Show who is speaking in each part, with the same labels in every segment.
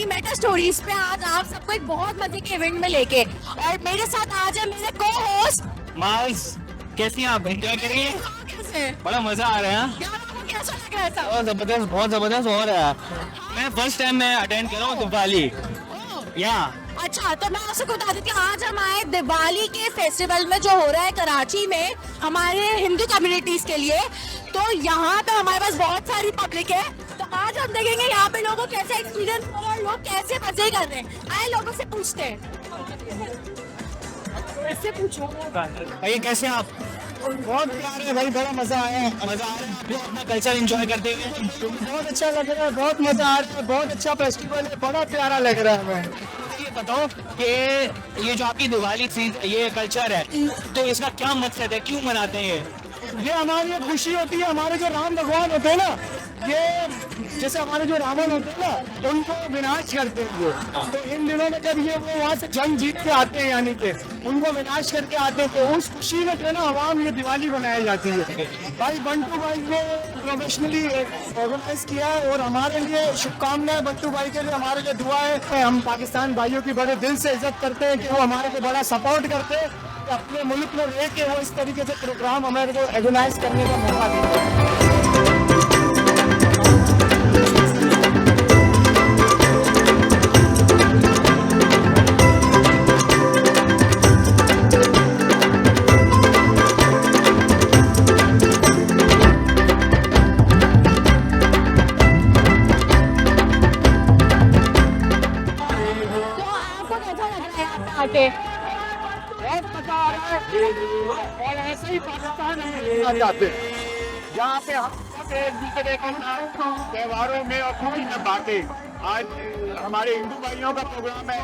Speaker 1: Meta stories पे आज आप सबको एक बहुत मजे के इवेंट में लेके, और मेरे साथ आज है मेरे को होस्ट
Speaker 2: मार्स। कैसी हैं आप? एंजॉय कर रही हैं?
Speaker 1: कैसे
Speaker 2: बड़ा मजा आ रहा है।
Speaker 1: यार आपको कैसा लग रहा है सब?
Speaker 2: बहुत जबरदस्त हो रहा है। मैं फर्स्ट टाइम मैं अटेंड कर रहा हूँ दिवाली। या
Speaker 1: अच्छा, तो मैं आपसे बता देती हूँ, आज हम आए दिवाली के फेस्टिवल में जो हो रहा है कराची में हमारे हिंदू कम्युनिटीज के लिए। तो यहाँ पे हमारे पास बहुत सारी पब्लिक है, तो आज हम देखेंगे यहाँ पे लोगों को कैसा एक्सपीरियंस हो और लोग कैसे मजे कर रहे हैं। आए लोगों से पूछते हैं, इससे पूछो
Speaker 2: भाई कैसे हैं आप? बहुत प्यार है भाई, बड़ा मजा आया है। मजा आ रहा है आपको अपना कल्चर एंजॉय करते हुए?
Speaker 3: बहुत अच्छा लग रहा है, बहुत मजा आ रहा है, बहुत अच्छा फेस्टिवल है, बड़ा प्यारा लग रहा है हमें।
Speaker 2: ये बताओ कि ये जो आपकी दिवाली ये कल्चर है, तो इसका क्या मकसद है, क्यों मनाते हैं
Speaker 3: ये हमारी एक खुशी होती है। हमारे जो राम भगवान होते हैं ना, ये जैसे हमारे जो रावण होते हैं ना, उनको विनाश करते हैं ये। तो इन दिनों में जब ये वो वहाँ से जंग जीत के आते हैं, यानी कि उनको विनाश करके आते हैं, तो उस खुशी में जो है ना आवाम ये दिवाली बनाई जाती है। भाई बंटू भाई ने प्रोफेशनली ऑर्गेनाइज किया है, और हमारे लिए शुभकामनाएं बंटू भाई के लिए, हमारे लिए दुआ है। हम पाकिस्तान भाइयों की बड़े दिल से इज्जत करते हैं कि वो हमारे को बड़ा सपोर्ट करते हैं, अपने मुल्क में रह के वो इस तरीके से प्रोग्राम हमारे को ऑर्गेनाइज करने का मौका देते हैं। बहुत मजा आ रहा है, और ऐसे ही पाकिस्तान हम जाते हैं जहाँ पे हम सब एक दूसरे के साथ त्योहारों में और खुशी में बातें। आज हमारे हिंदू भाइयों का प्रोग्राम है,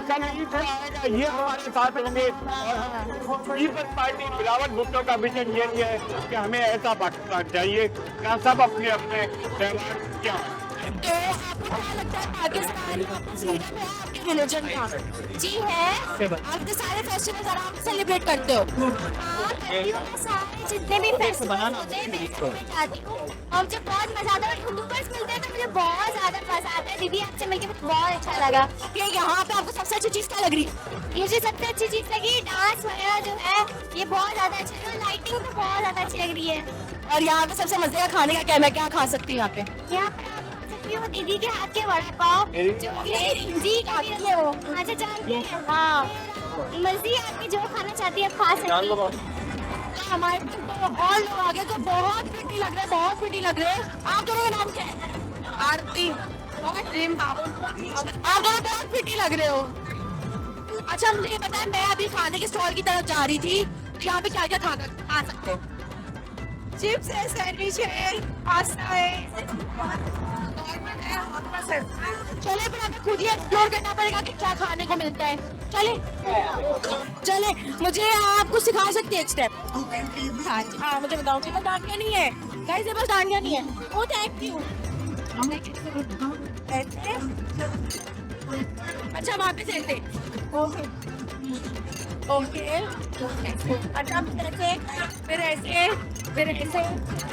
Speaker 3: कल ईद आएगा, ये हमारे साथ होंगे। और हम पीपल्स पार्टी बिलावल भुट्टो का विजन ये है कि हमें ऐसा पाकिस्तान चाहिए जहाँ सब अपने अपने त्योहार क्या।
Speaker 1: तो आपको क्या लगता है पाकिस्तान आपके रिलीजन का? जी है, आप तो सारे फेस्टिवल आराम से सेलिब्रेट करते हो। सारे जितने भी फेस्टिवल होते हैं मैं जाती हूँ, और मुझे बहुत मजा आता है। हिंदू बस मिलते हैं तो मुझे बहुत ज्यादा मजा आता है। दीदी आपसे मिलकर मुझे बहुत अच्छा लगा। कि यहाँ पे आपको सबसे अच्छी चीज क्या लग रही है? ये जो सबसे अच्छी चीज लगी, डांस वगैरह जो है ये बहुत ज्यादा अच्छा है, लाइटिंग तो बहुत ज्यादा अच्छी लग रही है। और यहाँ पे सबसे मजे का खाने का क्या, मैं क्या खा सकती हूँ यहाँ पे? यहाँ पे वो दीदी के हाथ के वड़ा पाव जो जी खाती है वो। अच्छा जानती है? हाँ, मर्जी आपकी जो खाना चाहती है खा सकती है। तो हमारे और लोग आगे तो बहुत प्रिटी लग रहे हैं, बहुत प्रिटी लग रहे हैं। आप दोनों का नाम क्या है? आरती। आप दोनों बहुत प्रिटी लग रहे हो। अच्छा मुझे ये पता है, मैं अभी खाने के स्टॉल की तरफ जा रही थी, यहाँ पे क्या क्या खा सकते हो? चिप्स है, सैंडविच है, पास्ता है। चले पर हमें खुद ही एक्सप्लोर करना पड़ेगा कि क्या खाने को मिलता है। चले मुझे आप कुछ सिखा सकते हैं एक स्टेप? हाँ मुझे बताओ। कि डांडिया नहीं है गाइस, बस डांडिया नहीं है। ओ थैंक यू। अच्छा वहाँ पे चलते। ओके अच्छा फिर ऐसे फिर ऐसे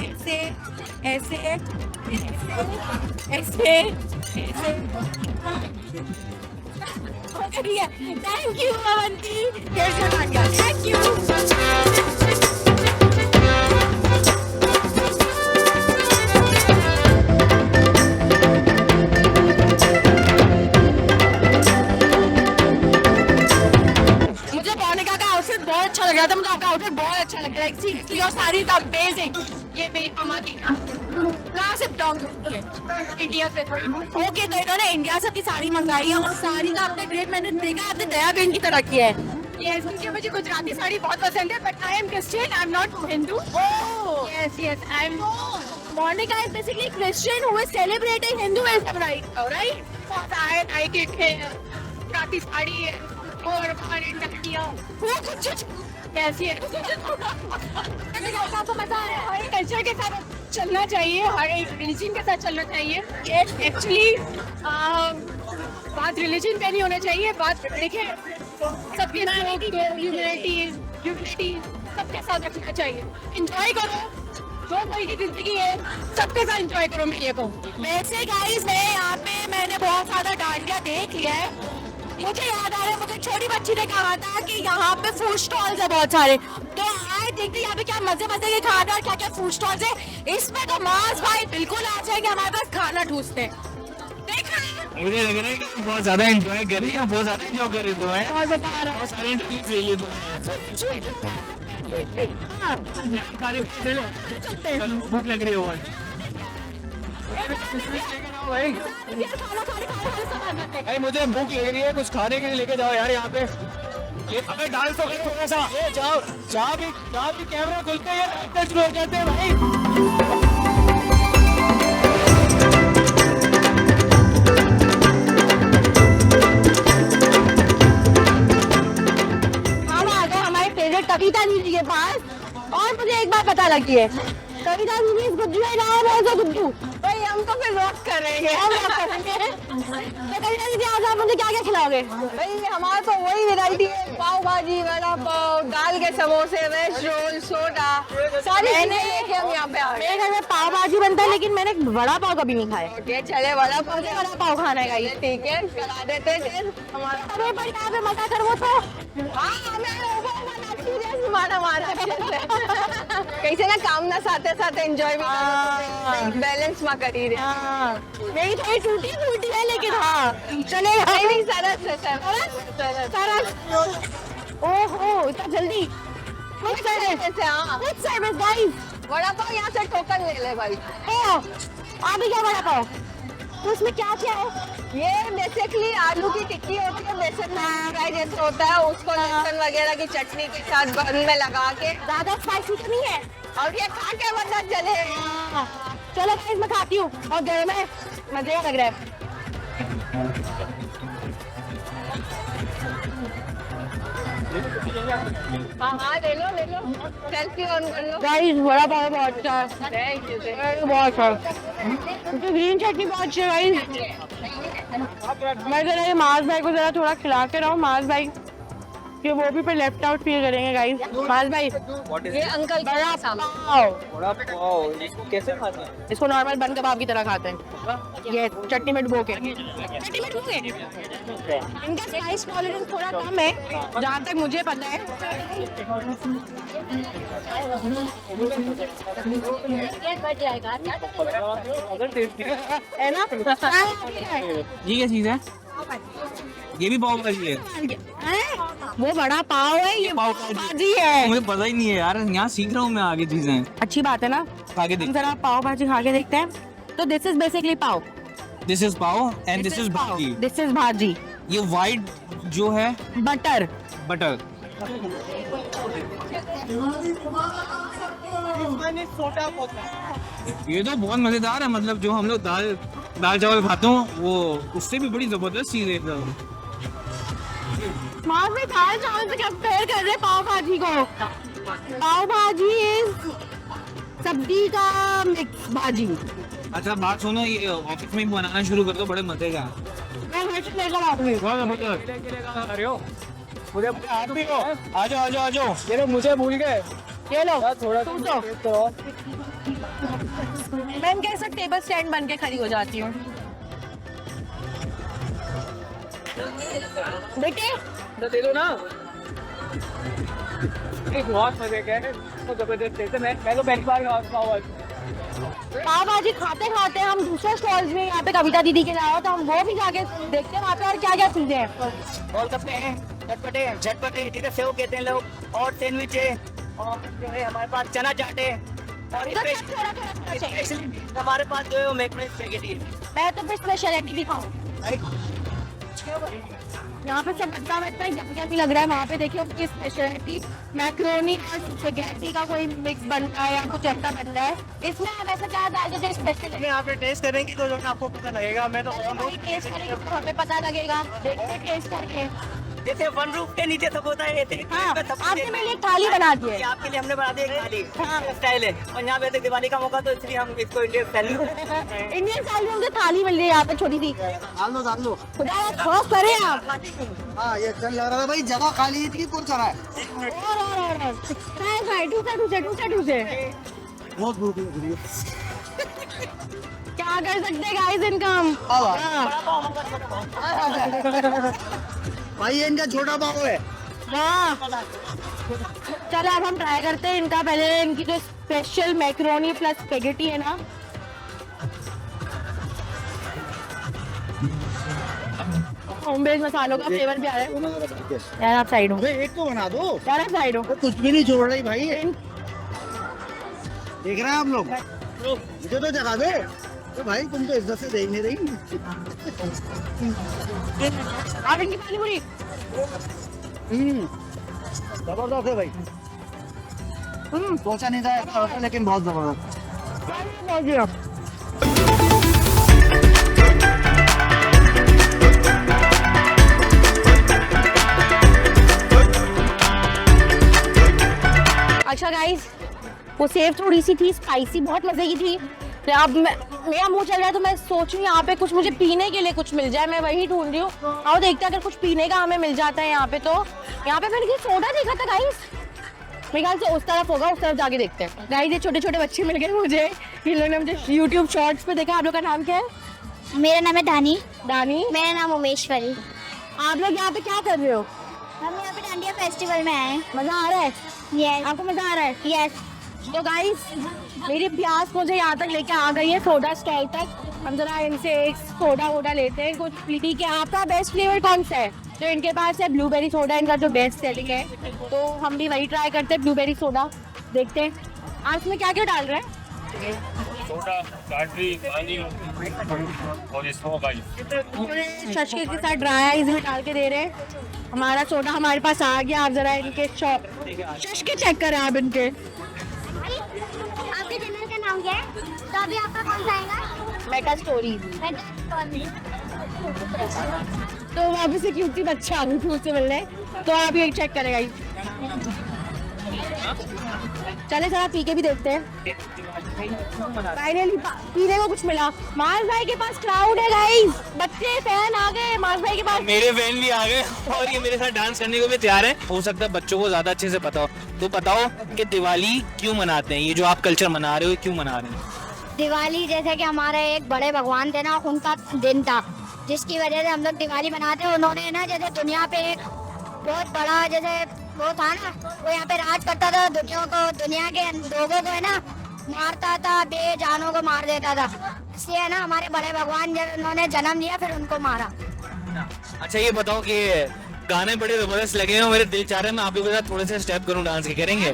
Speaker 1: ऐसे ऐसे ऐसे ऐसे thank you Avanti. Thank you. बहुत अच्छा लग रहा था मुझे, आपका आउटफिट बहुत अच्छा लग रहा है। Your sari is amazing. ये मेरी मम्मा की कहाँ से इंडिया से। ओके तो इन्होंने इंडिया से अपनी साड़ी मंगाई है, और साड़ी का आपने ग्रेड मैंने देखा, आपने दया बहन की तरह किया है। Yes, क्योंकि मुझे गुजराती साड़ी बहुत पसंद है, but I am Christian, I am not Hindu. Yes, I am. Monica is basically Christian who is celebrating Hinduism, right? I like it. Gujarati sari और कैसी है? आपको पता है हर कल्चर के साथ चलना चाहिए, हर एक रिलीजन के साथ चलना चाहिए। एक्चुअली बात रिलीजन पे नहीं होना चाहिए, बात देखिए सबके यूनिटी सबके साथ रखना चाहिए। एंजॉय करो, जो कोई की जिंदगी है सबके साथ एंजॉय करो। मैं ये कहूँ वैसे गाइस, मैं यहाँ पे मैंने बहुत सारा डांडिया देख लिया है। मुझे याद आ रहा है, मुझे छोटी बच्ची ने कहा था कि यहाँ पे फूड स्टॉल्स है बहुत सारे, तो आए देखते यहाँ पे क्या मजे मजे के खाना और क्या क्या फूड स्टॉल्स है। इसमें तो मास भाई बिल्कुल आ जाएंगे हमारे पास खाना ठूसते।
Speaker 2: मुझे लग रहा है कि बहुत ज्यादा एंजॉय कर रही है, बहुत ज्यादा एंजॉय कर रही है।
Speaker 1: और बता रहा
Speaker 2: बहुत सारे इंटरव्यूज है ये तो। भूख लग रही है और
Speaker 3: भाई मुझे भूख लग रही है, कुछ खाने के लिए लेके जाओ यार यहाँ पे।
Speaker 2: ये अबे डांस तो करो थोड़ा सा।
Speaker 3: ये जाओ, जहाँ भी कैमरा खुलते हैं एक्टर शुरू हो जाते हैं भाई।
Speaker 1: हम आ गए हमारे फेवरेट कविता दीदी के पास, और मुझे एक बात पता लगी है, कविता दीदी इस गुज्जू है नाम है जो गुज्जू भाई, हम तो फिर रॉक करेंगे, हम रॉक करेंगे। तो कविता दीदी आज आप मुझे क्या क्या खिलाओगे?
Speaker 4: भाई हमारा तो वही वैरायटी है, पाव भाजी, वड़ा पाव, दाल के समोसे, वेज रोल, सोडा, सारी चीजें लेके हम यहाँ पे आ गए।
Speaker 1: मेरे घर में पाव भाजी बनता है, लेकिन मैंने वड़ा पाव कभी नहीं खाया।
Speaker 4: ओके चले, वड़ा पाव
Speaker 1: मुझे वड़ा पाव खाना है गाइस।
Speaker 4: ठीक है, करा देते हैं फिर हमारा।
Speaker 1: अरे पर यहाँ पे मजा कर वो तो
Speaker 4: हाँ हमें हमारा कैसे ना काम ना साथे साथ एंजॉय भी बैलेंस में करी रहे।
Speaker 1: हाँ, मेरी थोड़ी टूटी फूटी है, लेकिन हाँ चलेगा।
Speaker 4: नहीं सरस
Speaker 1: ओहो इतना जल्दी
Speaker 4: ऐसे। हाँ
Speaker 1: सर्विस गाइस।
Speaker 4: वड़ा पाव यहाँ से टोकन ले ले भाई।
Speaker 1: अभी क्या वड़ा पाव, तो उसमें क्या क्या है?
Speaker 4: ये बेसिकली आलू की टिक्की होती है, बेसन फ्राई जैसे होता है, उसको लहसुन वगैरह की चटनी के साथ बन में लगा के,
Speaker 1: ज्यादा स्पाइसी तो नहीं है?
Speaker 4: और ये खा के पता चले।
Speaker 1: चलो गाइस मैं खाती हूँ, और गर्म है, मजे लग रहा है।
Speaker 4: हाँ ले लो सेल्फी ऑन कर लो।
Speaker 1: गाइस वड़ा पाव बहुत अच्छा है,
Speaker 4: Thank you, thank you।
Speaker 1: बहुत अच्छा। ग्रीन चटनी बहुत अच्छी है गाइस। मैं जरा ये मास भाई को जरा थोड़ा खिला के रहा हूँ, मास भाई कि वो भी पे लेफ्ट आउट फील करेंगे गाइस। मास भाई
Speaker 4: ये अंकल
Speaker 1: बड़ा पाव,
Speaker 3: कैसे खाते हैं?
Speaker 1: इसको नॉर्मल बन कबाब की तरह खाते हैं, ये चटनी में डुबो के। चटनी में डुबो के इनका स्पाइस टॉलरेंस थोड़ा कम है, जहाँ तक मुझे पता है। है ना?
Speaker 2: ये क्या चीज है? ये भी पाव भाजी है?
Speaker 1: वो बड़ा पाव है, ये
Speaker 2: पाव
Speaker 1: भाजी है।
Speaker 2: मुझे पता ही नहीं है यार, यहाँ सीख रहा हूँ मैं आगे चीजें।
Speaker 1: अच्छी बात है ना,
Speaker 2: आगे देख।
Speaker 1: हम जरा पाव भाजी खा के देखते हैं। तो this is basically pav,
Speaker 2: this is pav and this is भाजी।
Speaker 1: दिस इज भाजी,
Speaker 2: ये वाइट जो है
Speaker 1: बटर।
Speaker 2: बटर। ये तो बहुत मजेदार है, मतलब जो हम लोग दाल चावल खाते हो वो उससे भी बड़ी जबरदस्त चीज है एकदम।
Speaker 1: माँ में दाल चावल से कंपेयर कर रहे पाव भाजी को। पाव भाजी इज सब्जी का मिक्स भाजी।
Speaker 2: अच्छा बात सुनो, ये ऑफिस में भी बनाना शुरू कर दो, बड़े मजे का।
Speaker 1: मैं घर से लेकर आऊंगी।
Speaker 3: मुझे आप भी हो, आ जाओ। ये लोग मुझे भूल गए।
Speaker 1: ये लो
Speaker 3: थोड़ा
Speaker 1: तुम तो। मैं इनके ऐसा टेबल स्टैंड बन के खड़ी हो जाती हूँ। बेटे
Speaker 3: दे दो ना। बहुत मजे के तो जबरदस्त थे। मैं तो पहली बार
Speaker 1: पाव भाजी खाते खाते हम दूसरे स्टॉल्स में यहाँ पे कविता दीदी के जाओ, तो हम वो भी जाके देखते हैं वहाँ पे और क्या क्या चीजें हैं।
Speaker 3: और सकते हैं झटपटे जिसे सेव कहते हैं लोग, और सैंडविच है, और जो है हमारे पास चना चाट है, और स्पेशली हमारे पास जो है वो मैक्रोनी स्पैगेटी है।
Speaker 1: मैं तो फिर स्पेशलिटी भी खाऊं। यहाँ पे सब बच्चा में इतना यम्मी लग रहा है, वहाँ पे देखिए उसकी स्पेशलिटी मैक्रोनी और स्पैगेटी का कोई मिक्स बन रहा है या कुछ ऐसा बन रहा है। इसमें हम ऐसा क्या डाल देते स्पेशल
Speaker 3: यहाँ पे टेस्ट करेंगे तो जो आपको पता लगेगा। मैं तो
Speaker 1: टेस्ट करेंगे तो हमें पता लगेगा, देखते टेस्ट करके।
Speaker 5: जैसे वन रूफ के नीचे सब होता है ऐसे
Speaker 1: हाँ, आपने मेरे लिए थाली बना दी है।
Speaker 5: आपके लिए हमने बना दी एक थाली स्टाइल है और यहाँ पे तो दिवाली का मौका तो इसलिए हम इसको इंडियन स्टाइल
Speaker 1: इंडियन स्टाइल में मुझे थाली मिल रही है यहाँ पे छोटी सी।
Speaker 3: डाल दो
Speaker 1: खुदा खौफ करें आप।
Speaker 3: हाँ ये चल लग रहा था भाई, जगह खाली थी, कौन चला है?
Speaker 1: और टूसे
Speaker 3: बहुत भूख लग रही है।
Speaker 1: क्या कर सकते हैं गाइस इनका हम।
Speaker 3: भाई ये इनका छोटा पाव है।
Speaker 1: हाँ चलो अब हम ट्राई करते हैं इनका। पहले इनकी जो स्पेशल मैक्रोनी प्लस स्पेगेटी है ना, होम बेस्ड मसालों का फ्लेवर भी आ रहा है। यार आप साइड हो,
Speaker 3: एक तो बना दो
Speaker 1: यार आप साइड हो।
Speaker 3: कुछ भी नहीं छोड़ रही भाई। देख रहे हैं आप लोग, मुझे तो जगा दे। तो भाई तुम तो इज्जत से देख नहीं रही।
Speaker 1: आप इनकी पानी पूरी
Speaker 3: जबरदस्त है भाई। सोचा नहीं था ऐसा होता, लेकिन बहुत जबरदस्त।
Speaker 1: अच्छा गाइस, वो सेव थोड़ी सी थी स्पाइसी, बहुत मजे की थी। तो अब मेरा मुंह चल रहा है तो मैं सोच रही हूँ यहाँ पे कुछ मुझे पीने के लिए कुछ मिल जाए। मैं वही ढूंढ रही हूँ और देखते हैं अगर कुछ पीने का हमें मिल जाता है यहाँ पे। तो यहाँ पे मैंने सोडा देखा था गाइस, मेरे ख्याल से उस तरफ होगा, उस तरफ जाके देखते हैं। गाइस ये छोटे छोटे बच्चे मिल गए मुझे, इन लोगों ने मुझे यूट्यूब शॉर्ट्स पे देखा। आप लोग का नाम क्या है?
Speaker 6: मेरा नाम है दानी।
Speaker 1: दानी।
Speaker 6: मेरा नाम उमेश्वरी।
Speaker 1: आप लोग यहाँ पे क्या कर रहे हो?
Speaker 6: हम यहाँ पे डांडिया फेस्टिवल में आए हैं।
Speaker 1: मजा आ रहा है?
Speaker 6: यस।
Speaker 1: आपको मजा आ रहा है?
Speaker 6: यस।
Speaker 1: तो गाइस मेरी प्यास मुझे यहाँ तक लेके आ गई है, सोडा स्टॉल तक। हम जरा इनसे एक सोडा वोडा लेते हैं कुछ। ठीक है, आपका बेस्ट फ्लेवर कौन सा है? जो इनके पास है ब्लूबेरी सोडा, इनका जो बेस्ट सेलिंग है, तो हम भी वही ट्राई करते हैं, ब्लूबेरी सोडा। देखते हैं आप इसमें क्या क्या डाल रहे हैं।
Speaker 7: सोडा, बैटरी, पानी और स्मोक आइस।
Speaker 1: शशके के साथ ड्राई आइस भी डाल के दे रहे हैं। हमारा सोडा हमारे पास आ गया। आप जरा इनके शशके चेक करें आप इनके।
Speaker 6: आपके चैनल का नाम क्या है? तो अभी आपका कौन सा आएगा?
Speaker 1: Meta stories. तो वहाँ से क्यूटी बच्चा आ गई उससे मिलने, तो आप ये चेक करेगा। चले जरा पी के भी देखते हैं। फाइनली पीने को कुछ मिला। मार्स भाई के पास क्राउड है गाइस, बच्चे फैन आ गए मार्स भाई के पास।
Speaker 2: मेरे फैन भी आ गए और ये मेरे साथ डांस करने को भी तैयार है। हो सकता है बच्चों को ज्यादा अच्छे से पता हो, तो बताओ कि दिवाली क्यों मनाते हैं? ये जो आप कल्चर मना रहे हो क्यों मना रहे हैं?
Speaker 6: दिवाली जैसे कि हमारे एक बड़े भगवान थे ना, उनका दिन था, जिसकी वजह से हम लोग दिवाली मनाते हैं। उन्होंने ना जैसे दुनिया पे एक बहुत बड़ा जैसे वो था ना, वो यहाँ पे राज करता था, दुनिया के लोगों को है ना मारता था, बेजानों को मार देता था। इसलिए है ना हमारे बड़े भगवान जब उन्होंने जन्म लिया फिर उनको मारा।
Speaker 2: अच्छा ये बताओ कि गाने बड़े जबरदस्त लगे हैं, मेरे दिल चाह रहा है मैं आप लोगों के साथ थोड़े से स्टेप करूं डांस के, करेंगे?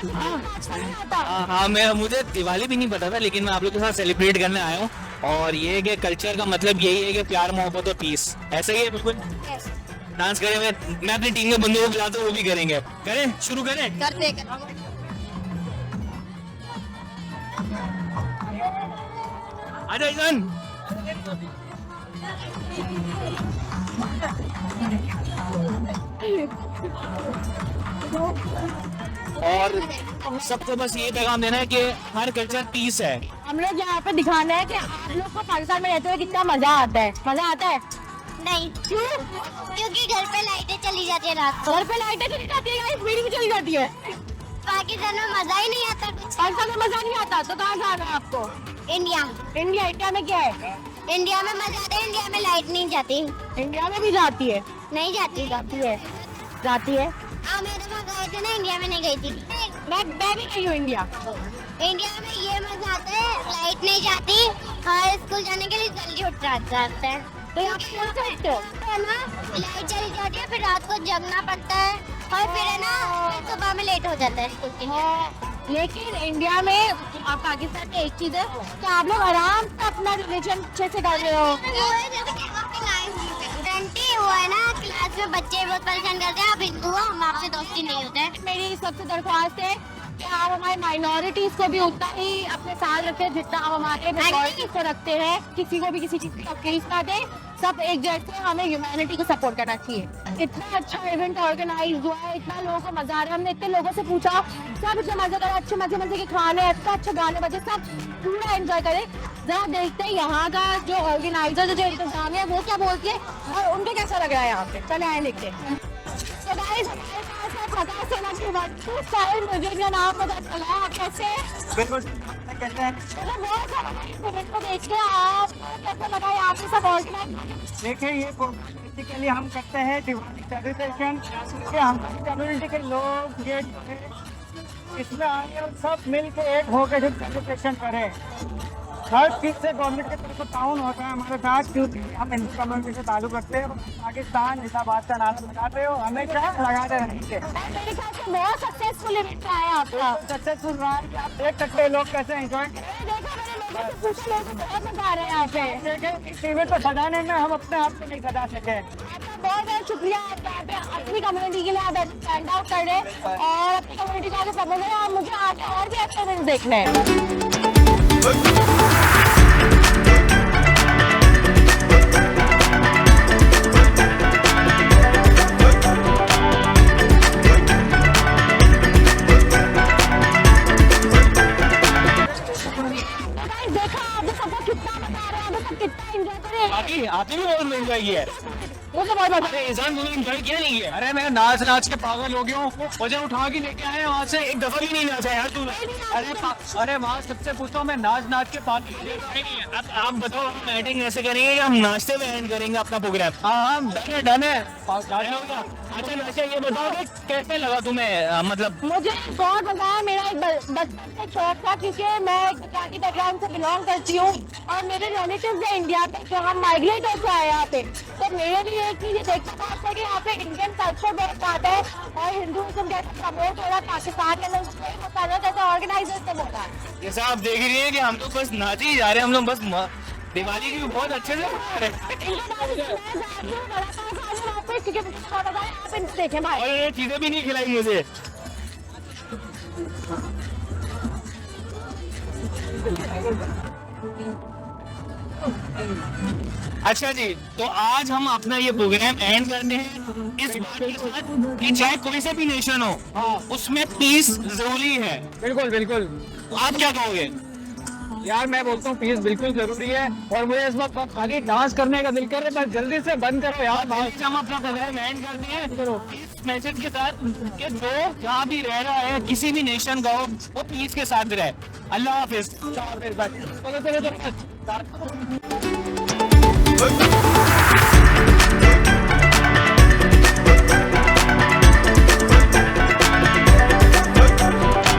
Speaker 2: हाँ मुझे दिवाली भी नहीं पता था, लेकिन मैं आप लोग के साथ सेलिब्रेट करने आया हूँ। और ये कि कल्चर का मतलब यही है कि प्यार मोहब्बत और पीस, ऐसा ही है बिल्कुल। डांस करें, मैं अपनी टीम के बंदों को बुलाता हूँ, वो भी करेंगे। करें, शुरू करें?
Speaker 4: करते
Speaker 2: आजा ईजान। और सबको बस ये पैगाम देना है कि हर कल्चर पीस है।
Speaker 1: हम लोग यहाँ पे दिखाना है कि आप लोग को पाकिस्तान में रहते हुए कितना मजा आता है। मजा आता है?
Speaker 6: नहीं, क्योंकि घर पे लाइटें चली जाती है रात को।
Speaker 1: घर पे लाइटें चली जाती है, बिजली भी चली जाती है।
Speaker 6: पाकिस्तान में मजा ही नहीं आता।
Speaker 1: पाकिस्तान में मजा नहीं आता, तो कहाँ जाना है आपको?
Speaker 6: इंडिया
Speaker 1: इंडिया में क्या है?
Speaker 6: इंडिया में मजा आता है। इंडिया में लाइट नहीं जाती।
Speaker 1: इंडिया में भी जाती है।
Speaker 6: नहीं जाती।
Speaker 1: जाती है।
Speaker 6: हाँ मैं तो गई थी ना, इंडिया में नहीं गई थी।
Speaker 1: मैं भी गई हूँ इंडिया।
Speaker 6: इंडिया में ये मजा आता है, लाइट नहीं जाती और स्कूल जाने के लिए जल्दी उठ जाता है।
Speaker 1: तो यहाँ पे कौन सा सकते हो?
Speaker 6: है ना, लाइट चली जाती है, फिर रात को जगना पड़ता है और फिर है ना फिर सुबह में लेट हो जाता है स्कूल के लिए।
Speaker 1: लेकिन इंडिया में आप पाकिस्तान में एक चीज है कि आप लोग आराम से अपना रिलीजन अच्छे से कर रहे हो।
Speaker 6: हुआ है ना, क्लास में बच्चे बहुत परेशान करते हैं, आप हिंदू हो, हम आपसे दोस्ती नहीं होते।
Speaker 1: मेरी सबसे दरख्वास्त है कि आप हमारे माइनॉरिटीज को भी उतना ही अपने साथ रखें जितना आप हमारे मेजॉरिटीज को रखते हैं। किसी को भी किसी चीज की तकलीफ ना दें। सब एक जैसे, हमें ह्यूमैनिटी को सपोर्ट करना चाहिए। इतना अच्छा इवेंट ऑर्गेनाइज हुआ है, इतना लोगों को मजा आ रहा है, हमने इतने लोगों से पूछा, सब इतना मजा कर, अच्छे मजे मजे के खाने, इतना अच्छे गाने बजे, सब पूरा एंजॉय करे। जरा देखते हैं यहाँ का जो ऑर्गेनाइजर जो इंतजाम है वो क्या बोलती है और उनको कैसा लग रहा है यहाँ पे। चले आए देखते हैं। तो गाइस हमारे पास है पता सेना की बात सारे, मुझे इनका नाम पता चला कैसे
Speaker 5: बिल्कुल कहते हैं।
Speaker 1: मतलब बहुत सारा इवेंट को देख के आप कैसा लगा यहाँ पे सब ऑर्गेनाइज।
Speaker 5: देखिए ये बेसिकली हम करते हैं दिवाली सेलिब्रेशन, हम कम्युनिटी के लोग ये इसमें आए और सब मिल के एक होकर जब सेलिब्रेशन करें। हर चीज़ से गवर्नमेंट की तरफ से टाउन होता है हमारे साथ, क्योंकि हम हिंदू कम्युनिटी से ताल्लुक रखते हैं। पाकिस्तान इस्लामाबाद का नारा लगाते हो, हमेशा लगाते रहेंगे।
Speaker 1: मेरे ख्याल से बहुत सक्सेसफुल इवेंट रहा है आपका।
Speaker 5: सक्सेसफुल रहा है कि आप देख सकते हैं लोग कैसे एंजॉय
Speaker 1: देखा मैंने लोगों से पूछा, लोगों को बहुत मजा आ रहा है यहाँ पे।
Speaker 5: देखें। इस इवेंट को सजाने में हम अपने आप को नहीं सजा सके।
Speaker 1: आपका बहुत बहुत शुक्रिया, आप यहाँ पे अपनी कम्युनिटी के लिए आप स्टैंड आउट कर रहे हैं और अपनी कम्युनिटी को आगे समझ रहे हैं। और मुझे आगे और भी अच्छे इवेंट देखने हैं। देखा आपने सबको कितना बता रहे हैं, अभी सब कितना एंजॉय करे।
Speaker 2: बाकी आपने भी बहुत एंजॉय किया है।
Speaker 1: वो तो बहुत
Speaker 2: अरे ईशान तुमने एंजॉय किया नहीं है? अरे मैं नाच नाच के पागल हो गया हूँ, वजह उठा के लेके आए वहाँ से, एक दफा भी नहीं नाचा यार तूने।
Speaker 5: अरे वहाँ सबसे पूछो, मैं नाच नाच के पागल
Speaker 2: अब आप बताओ हम एडिटिंग ऐसे करेंगे कि हम नाचते हुए एंड करेंगे अपना प्रोग्राम?
Speaker 5: हाँ डन है।
Speaker 2: अच्छा नाचा, ये बताओ कि कैसे लगा तुम्हें, मतलब
Speaker 1: मुझे बहुत मजा आया। मेरा एक बचपन से शौक था, क्योंकि मैं एक गुजराती बैकग्राउंड से बिलोंग करती हूँ और मेरे रिलेटिव्स हैं इंडिया पे, तो हम माइग्रेट होकर आए यहाँ पे। तो मेरे लिए एक चीज देखना था कि यहाँ पे इंडियन कल्चर बहुत आता है और हिंदुइज्म कैसे प्रमोट हो रहा है पाकिस्तान के अंदर, जैसे ऑर्गेनाइजर्स ने बोला।
Speaker 2: जैसा आप देख रही हैं कि हम तो बस नाच ही जा रहे हैं, हम लोग बस दिवाली की भी बहुत अच्छे से मना रहे हैं।
Speaker 1: देखें भाई,
Speaker 2: और ये चीजें भी नहीं खिलाई मुझे। अच्छा जी, तो आज हम अपना ये प्रोग्राम एंड करने हैं इस बात के साथ कि चाहे कोई से भी नेशन हो, उसमें पीस जरूरी है।
Speaker 3: बिल्कुल बिल्कुल
Speaker 2: तो आप क्या कहोगे?
Speaker 3: यार मैं बोलता हूँ पीस बिल्कुल जरूरी है, और मुझे इस वक्त खाली डांस करने का दिल कर रहा है, बस जल्दी से बंद करो यार।
Speaker 2: आज हम अपना प्रोग्राम एंड करते हैं इस मैसेज के साथ कि जो जहाँ भी रह रहा है, किसी भी नेशन का हो, वो पीस के साथ रहे। अल्लाह हाफिज।
Speaker 3: चलो चलो चलो।